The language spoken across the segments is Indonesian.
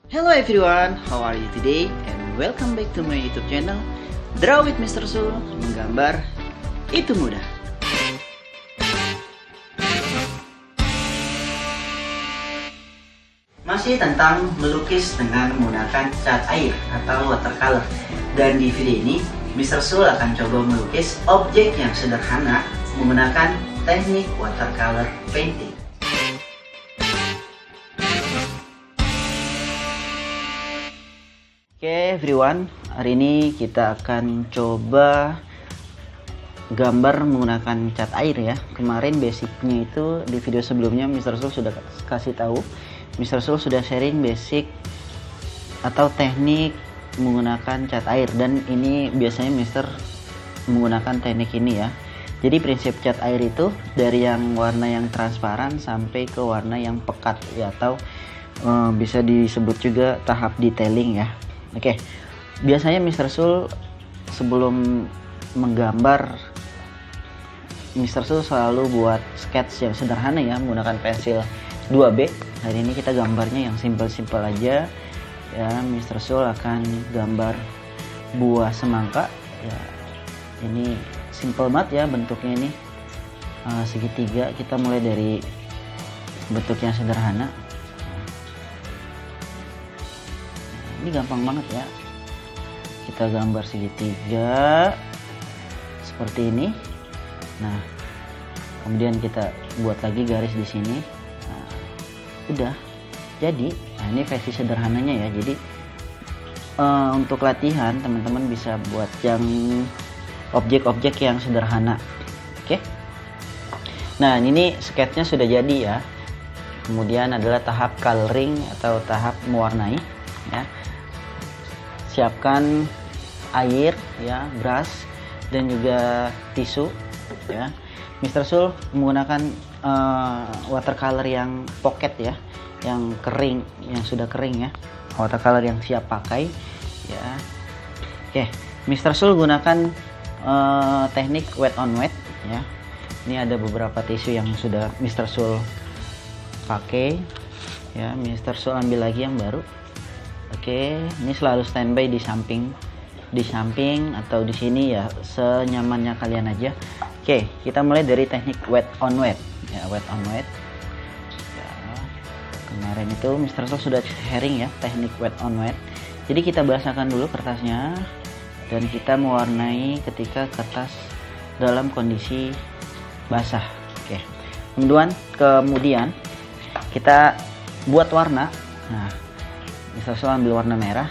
Hello everyone, how are you today? And welcome back to my YouTube channel Draw with Mr. Sul, menggambar itu mudah. Masih tentang melukis dengan menggunakan cat air atau watercolor. Dan di video ini, Mr. Sul akan coba melukis objek yang sederhana menggunakan teknik watercolor painting. Oke everyone, hari ini kita akan coba gambar menggunakan cat air ya. Kemarin basicnya itu di video sebelumnya Mr. Sul sudah kasih tahu. Mr. Sul sudah sharing basic atau teknik menggunakan cat air, dan ini biasanya Mr. menggunakan teknik ini ya. Jadi prinsip cat air itu dari yang warna yang transparan sampai ke warna yang pekat ya, atau bisa disebut juga tahap detailing ya. Oke, biasanya Mr. Sul sebelum menggambar, Mr. Sul selalu buat sketch yang sederhana ya, menggunakan pensil 2B. Hari ini kita gambarnya yang simple-simple aja ya. Mr. Sul akan gambar buah semangka ya. Ini simple banget ya bentuknya ini, segitiga. Kita mulai dari bentuk yang sederhana. Ini gampang banget ya, kita gambar segitiga seperti ini. Nah, kemudian kita buat lagi garis di sini. Nah, udah jadi. Nah, ini versi sederhananya ya. Jadi untuk latihan teman-teman bisa buat yang objek-objek yang sederhana. Oke. Nah, ini sketchnya sudah jadi ya. Kemudian adalah tahap coloring atau tahap mewarnai ya. Siapkan air ya, brush, dan juga tisu ya. Mr. Sul menggunakan watercolor yang pocket ya, yang kering, yang sudah kering ya, watercolor yang siap pakai ya. Oke, Mr. Sul gunakan teknik wet on wet ya. Ini ada beberapa tisu yang sudah Mr. Sul pakai ya. Mr. Sul ambil lagi yang baru. Oke, ini selalu standby di samping atau di sini ya, senyamannya kalian aja. Oke, kita mulai dari teknik wet on wet ya, wet on wet ya. Kemarin itu Mr. Sul sudah sharing ya teknik wet on wet. Jadi kita basahkan dulu kertasnya dan kita mewarnai ketika kertas dalam kondisi basah. Oke, kemudian kita buat warna. Nah, Mr. Sul ambil warna merah.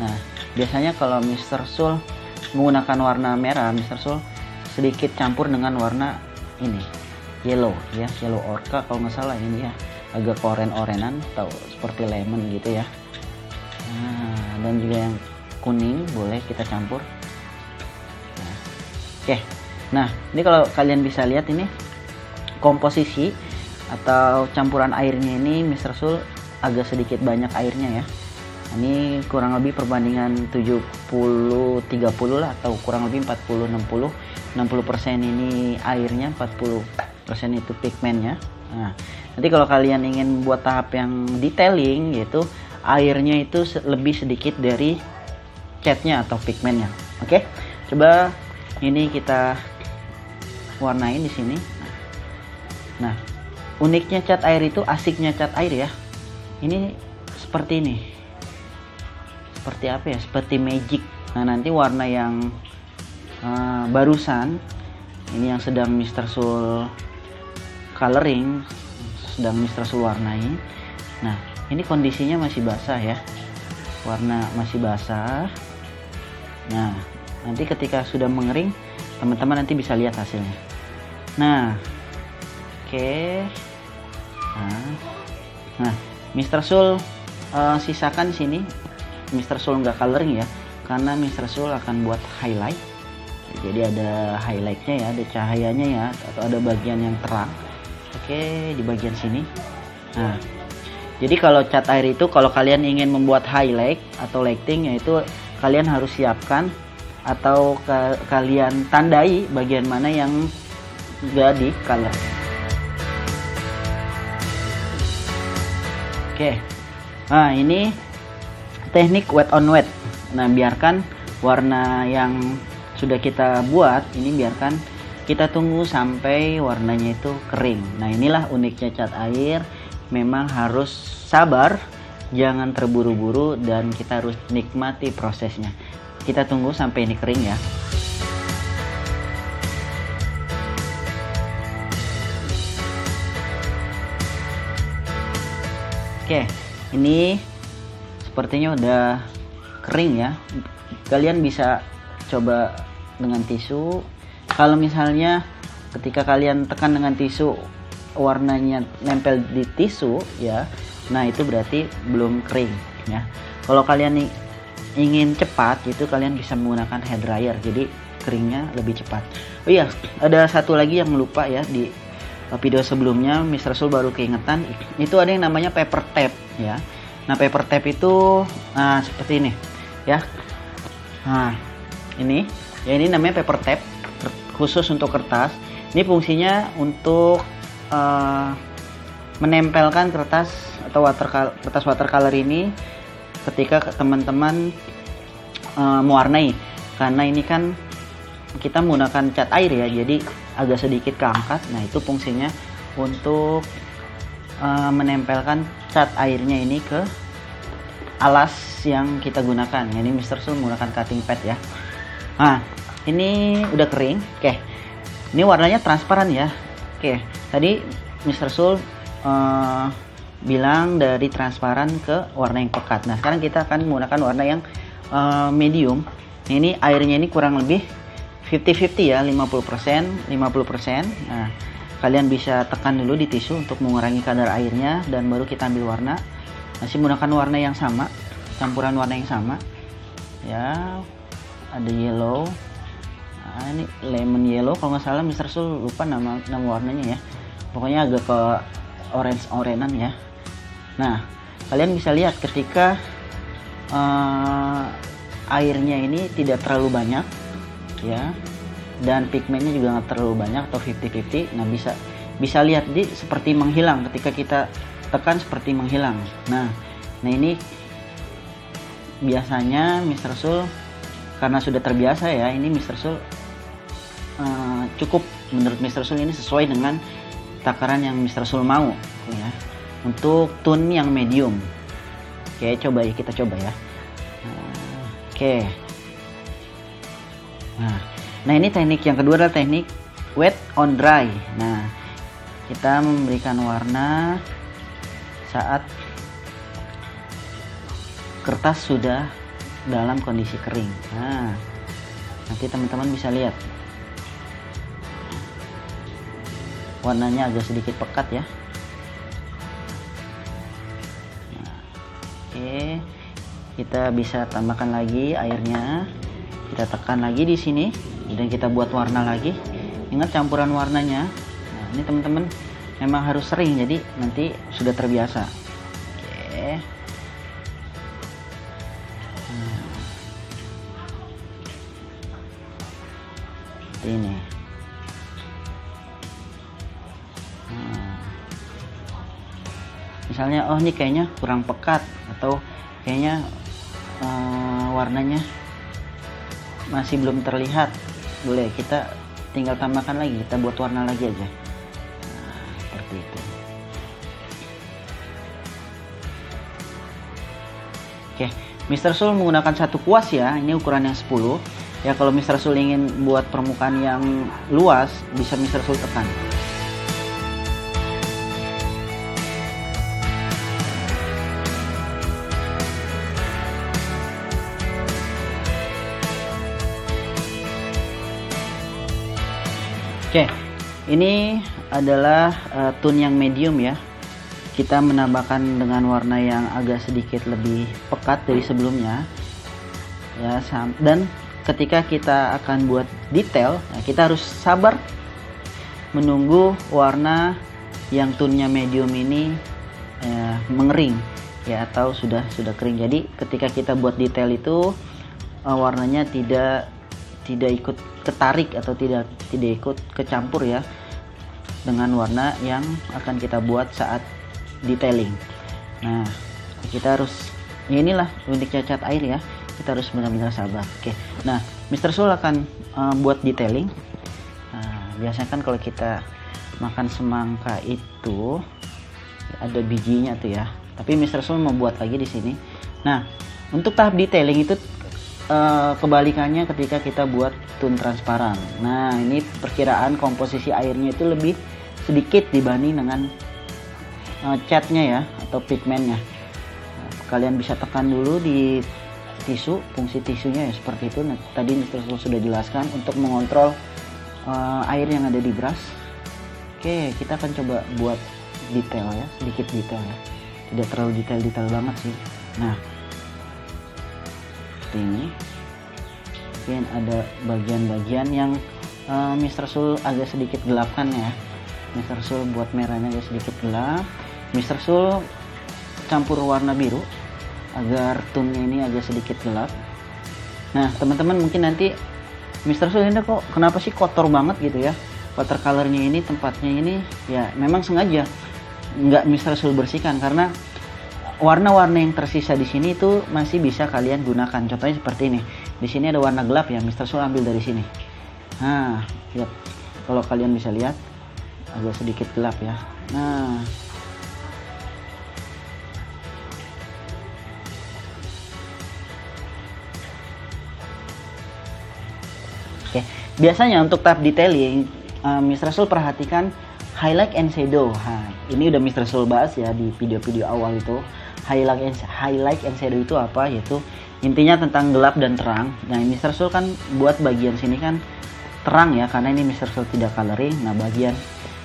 Nah, biasanya kalau Mr. Sul menggunakan warna merah, Mr. Sul sedikit campur dengan warna ini, yellow ya, yellow orca kalau nggak salah ini ya, agak oren-orenan atau seperti lemon gitu ya. Nah, dan juga yang kuning boleh kita campur. Nah, oke. Nah, ini kalau kalian bisa lihat ini komposisi atau campuran airnya ini Mr. Sul agak sedikit banyak airnya ya. Ini kurang lebih perbandingan 70-30 lah, atau kurang lebih 40-60. 60% ini airnya, 40% itu pigmennya. Nah, nanti kalau kalian ingin buat tahap yang detailing, yaitu airnya itu lebih sedikit dari catnya atau pigmennya. Oke, coba ini kita warnain di sini. Nah, uniknya cat air itu, asiknya cat air ya, ini seperti ini, seperti apa ya, seperti magic. Nah, nanti warna yang barusan ini yang sedang Mr. Sul coloring, sedang Mr. Sul warnai. Nah, ini kondisinya masih basah ya, warna masih basah. Nah, nanti ketika sudah mengering, teman-teman nanti bisa lihat hasilnya. Nah, oke. Nah, Mr. Sul sisakan sini. Mr. Sul nggak coloring ya, karena Mr. Sul akan buat highlight. Jadi ada highlightnya ya, ada cahayanya ya, atau ada bagian yang terang. Oke, di bagian sini. Nah, jadi kalau cat air itu, kalau kalian ingin membuat highlight atau lighting, yaitu kalian harus siapkan atau kalian tandai bagian mana yang nggak di color. Oke, nah ini teknik wet on wet. Nah, biarkan warna yang sudah kita buat ini, biarkan kita tunggu sampai warnanya itu kering. Nah, inilah uniknya cat air, memang harus sabar, jangan terburu-buru, dan kita harus nikmati prosesnya. Kita tunggu sampai ini kering ya. Oke, ini sepertinya udah kering ya. Kalian bisa coba dengan tisu. Kalau misalnya ketika kalian tekan dengan tisu warnanya nempel di tisu ya, nah itu berarti belum kering ya. Kalau kalian ingin cepat gitu, kalian bisa menggunakan hair dryer, jadi keringnya lebih cepat. Oh iya, ada satu lagi yang lupa ya, di video sebelumnya Mr. Sul baru keingetan, itu ada yang namanya paper tape ya. Nah, paper tape itu seperti ini ya. Nah, ini ya, ini namanya paper tape, khusus untuk kertas. Ini fungsinya untuk menempelkan kertas atau kertas watercolor ini ketika teman-teman mewarnai, karena ini kan kita menggunakan cat air ya, jadi agak sedikit keangkat. Nah, itu fungsinya untuk menempelkan cat airnya ini ke alas yang kita gunakan. Ini Mr. Sul menggunakan cutting pad ya. Nah, ini udah kering. Oke, ini warnanya transparan ya. Oke, tadi Mr. Sul bilang dari transparan ke warna yang pekat. Nah, sekarang kita akan menggunakan warna yang medium. Ini airnya ini kurang lebih 50-50 ya, 50%, 50%. Nah, kalian bisa tekan dulu di tisu untuk mengurangi kadar airnya, dan baru kita ambil warna. Masih menggunakan warna yang sama, campuran warna yang sama. Ya, ada yellow. Nah, ini lemon yellow kalau nggak salah, Mr. Sul lupa nama warnanya ya. Pokoknya agak ke orange-orangean ya. Nah, kalian bisa lihat ketika airnya ini tidak terlalu banyak ya, dan pigmennya juga nggak terlalu banyak atau 50-50. Nah, bisa lihat di seperti menghilang ketika kita tekan, seperti menghilang. Nah ini biasanya Mr. Sul karena sudah terbiasa ya, ini Mr. Sul cukup, menurut Mr. Sul ini sesuai dengan takaran yang Mr. Sul mau ya, untuk tone yang medium. Oke, coba ya, kita coba ya. Oke. Nah, ini teknik yang kedua adalah teknik wet on dry. Nah, kita memberikan warna saat kertas sudah dalam kondisi kering. Nah, nanti teman-teman bisa lihat warnanya agak sedikit pekat ya. Nah, oke, kita bisa tambahkan lagi airnya. Kita tekan lagi di sini dan kita buat warna lagi. Ingat campuran warnanya. Nah, ini teman-teman memang harus sering, jadi nanti sudah terbiasa. Oke. Seperti ini. Misalnya, oh ini kayaknya kurang pekat, atau kayaknya warnanya masih belum terlihat, boleh kita tinggal tambahkan lagi, kita buat warna lagi aja. Nah, seperti itu. Oke, Mr. Sul menggunakan satu kuas ya, ini ukuran yang 10 ya. Kalau Mr. Sul ingin buat permukaan yang luas, bisa Mr. Sul tekan. Oke, ini adalah tone yang medium ya. Kita menambahkan dengan warna yang agak sedikit lebih pekat dari sebelumnya ya, dan ketika kita akan buat detail, nah kita harus sabar menunggu warna yang tone-nya medium ini mengering ya, atau sudah kering. Jadi ketika kita buat detail itu warnanya tidak ikut ketarik atau tidak ikut kecampur ya dengan warna yang akan kita buat saat detailing. Nah, kita harus Ya inilah uniknya cat air ya, kita harus benar-benar sabar. Oke, nah Mr. Sul akan buat detailing. Nah, biasanya kan kalau kita makan semangka itu ada bijinya tuh ya, tapi Mr. Sul mau buat lagi di sini. Nah, untuk tahap detailing itu kebalikannya ketika kita buat tone transparan. Nah, ini perkiraan komposisi airnya itu lebih sedikit dibanding dengan catnya ya, atau pigmennya. Nah, kalian bisa tekan dulu di tisu, fungsi tisunya ya seperti itu. Nah, tadi Mr. Sul sudah jelaskan untuk mengontrol air yang ada di brush. Oke, kita akan coba buat detail ya, sedikit detail ya, tidak terlalu detail banget sih. Nah, seperti ini. Mungkin ada bagian-bagian yang Mr. Sul agak sedikit gelapkan ya. Mr. Sul buat merahnya agak sedikit gelap. Mr. Sul campur warna biru agar tone-nya ini agak sedikit gelap. Nah, teman-teman mungkin nanti Mr. Sul ini kok kenapa sih kotor banget gitu ya. Watercolornya ini, tempatnya ini ya memang sengaja nggak Mr. Sul bersihkan, karena warna-warna yang tersisa di sini itu masih bisa kalian gunakan. Contohnya seperti ini. Di sini ada warna gelap ya, Mr. Sul ambil dari sini. Nah, lihat. Kalau kalian bisa lihat agak sedikit gelap ya. Nah, oke. Biasanya untuk tahap detailing, Mr. Sul perhatikan highlight and shadow. Nah, ini udah Mr. Sul bahas ya di video-video awal itu. Highlight and shadow itu apa? Yaitu intinya tentang gelap dan terang. Nah, Mr. Sul kan buat bagian sini kan terang ya, karena ini Mr. Sul tidak coloring. Nah, bagian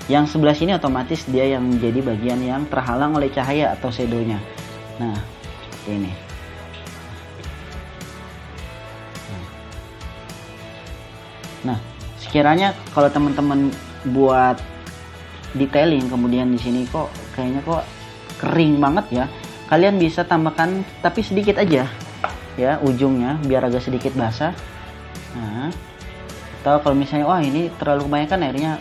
yang sebelah sini otomatis dia yang menjadi bagian yang terhalang oleh cahaya atau shadownya. Nah, seperti ini. Nah, sekiranya kalau teman-teman buat detailing kemudian di sini kok kayaknya kok kering banget ya, kalian bisa tambahkan tapi sedikit aja ya ujungnya biar agak sedikit basah. Nah, atau kalau misalnya wah ini terlalu kebanyakan airnya,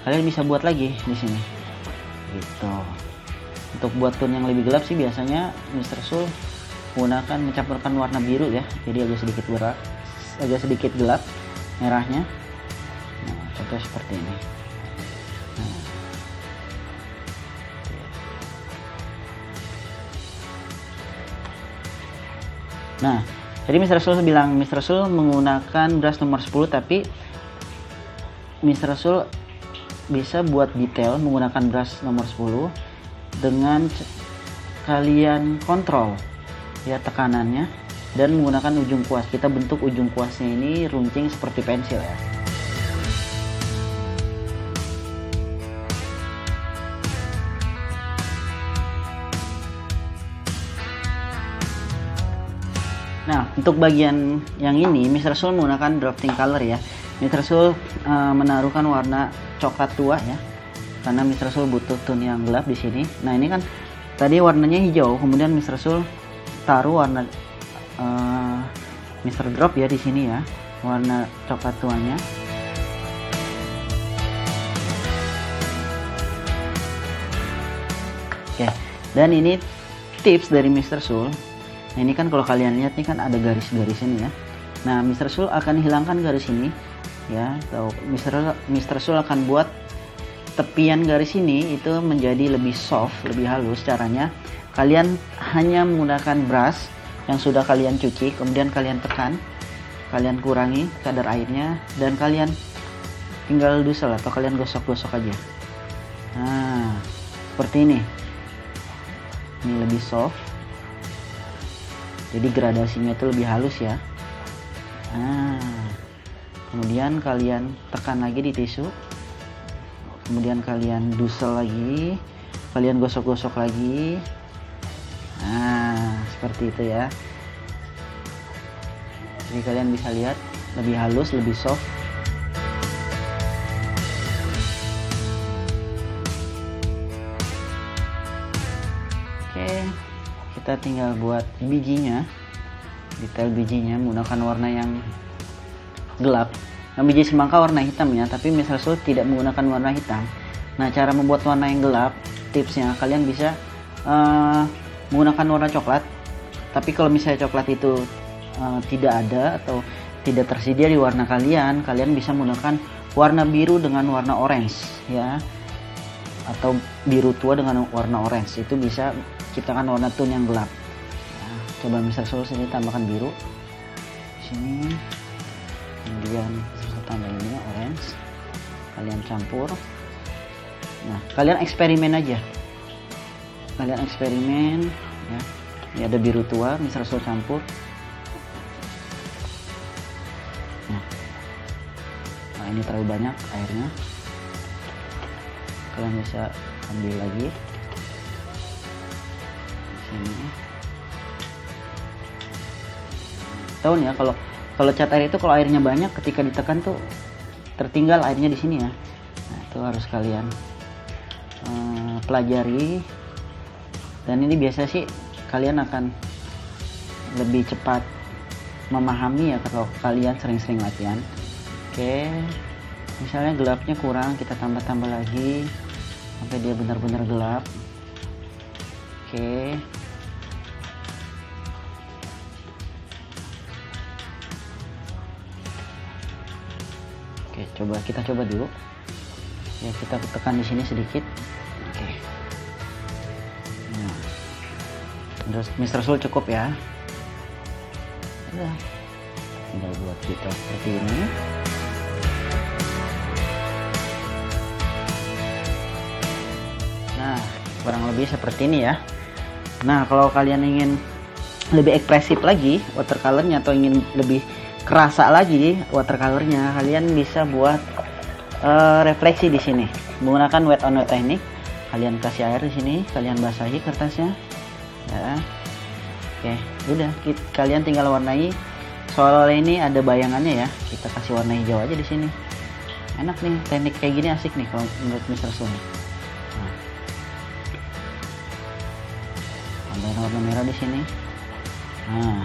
kalian bisa buat lagi di sini gitu. Untuk buat tone yang lebih gelap sih biasanya Mr. Sul menggunakan mencampurkan warna biru ya, jadi agak sedikit gelap merahnya. Nah, contoh seperti ini. Nah, jadi Mr. Sul bilang Mr. Sul menggunakan brush nomor 10, tapi Mr. Sul bisa buat detail menggunakan brush nomor 10 dengan kalian kontrol ya tekanannya dan menggunakan ujung kuas. Kita bentuk ujung kuasnya ini runcing seperti pensil ya. Nah, untuk bagian yang ini Mr. Sul menggunakan drafting color ya. Mr. Sul menaruhkan warna coklat tua ya, karena Mr. Sul butuh tone yang gelap di sini. Nah, ini kan tadi warnanya hijau, kemudian Mr. Sul taruh warna Mr. Drop ya di sini ya, warna coklat tuanya. Oke, dan ini tips dari Mr. Sul. Nah, ini kan kalau kalian lihat nih kan ada garis-garis ini ya. Nah, Mr. Sul akan hilangkan garis ini ya, atau Mr. Sul akan buat tepian garis ini itu menjadi lebih soft, lebih halus. Caranya kalian hanya menggunakan brush yang sudah kalian cuci, kemudian kalian tekan, kalian kurangi kadar airnya, dan kalian tinggal dusel atau kalian gosok-gosok aja. Nah, seperti ini. Ini lebih soft. Jadi gradasinya itu lebih halus ya. Nah, kemudian kalian tekan lagi di tisu, kemudian kalian dusel lagi, kalian gosok-gosok lagi. Nah, seperti itu ya. Jadi kalian bisa lihat lebih halus, lebih soft. Oke, kita tinggal buat bijinya, detail bijinya menggunakan warna yang gelap. Nah, biji semangka warna hitam ya, tapi Mr. Sul tidak menggunakan warna hitam. Nah, cara membuat warna yang gelap, tipsnya kalian bisa menggunakan warna coklat Tapi kalau misalnya coklat itu tidak ada atau tidak tersedia di warna kalian bisa menggunakan warna biru dengan warna orange ya, atau biru tua dengan warna orange. Itu bisa ciptakan warna tone yang gelap. Nah, coba Mr. Soul sini tambahkan biru di sini, kemudian tambah ini orange, kalian campur. Nah, kalian eksperimen aja, ya. Ini ada biru tua, Mr. Soul campur. Nah, ini terlalu banyak airnya, kalian bisa ambil lagi di sini. Tahu nih ya, kalau cat air itu kalau airnya banyak, ketika ditekan tuh tertinggal airnya di sini ya. Nah, itu harus kalian pelajari, dan ini biasa sih kalian akan lebih cepat memahami ya kalau kalian sering-sering latihan. Oke, misalnya gelapnya kurang, kita tambah lagi sampai dia benar-benar gelap. Oke, kita coba dulu ya, kita tekan di sini sedikit. Oke, nah, terus Mr. Soul cukup ya, udah tinggal buat kita seperti ini. Nah, kurang lebih seperti ini ya. Nah, kalau kalian ingin lebih ekspresif lagi watercolornya atau ingin lebih kerasa lagi watercolornya, kalian bisa buat refleksi di sini menggunakan wet on wet teknik. Kalian kasih air di sini, kalian basahi kertasnya ya. Oke, udah kalian tinggal warnai. Soalnya ini ada bayangannya ya, kita kasih warna hijau aja di sini. Enak nih, teknik kayak gini asik nih kalau menurut Mr. Soul. Nah, tambahin warna merah di sini. Nah,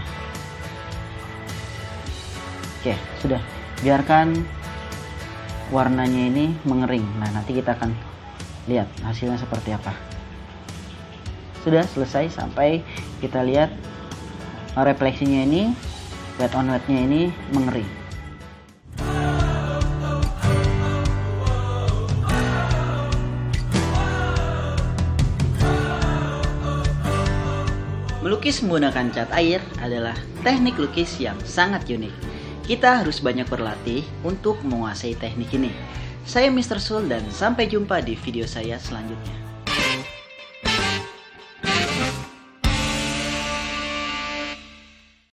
oke, sudah, biarkan warnanya ini mengering. Nah, nanti kita akan lihat hasilnya seperti apa. Sudah selesai, sampai kita lihat refleksinya ini, wet on wetnya ini mengering. Melukis menggunakan cat air adalah teknik lukis yang sangat unik. Kita harus banyak berlatih untuk menguasai teknik ini. Saya Mr. Soul dan sampai jumpa di video saya selanjutnya.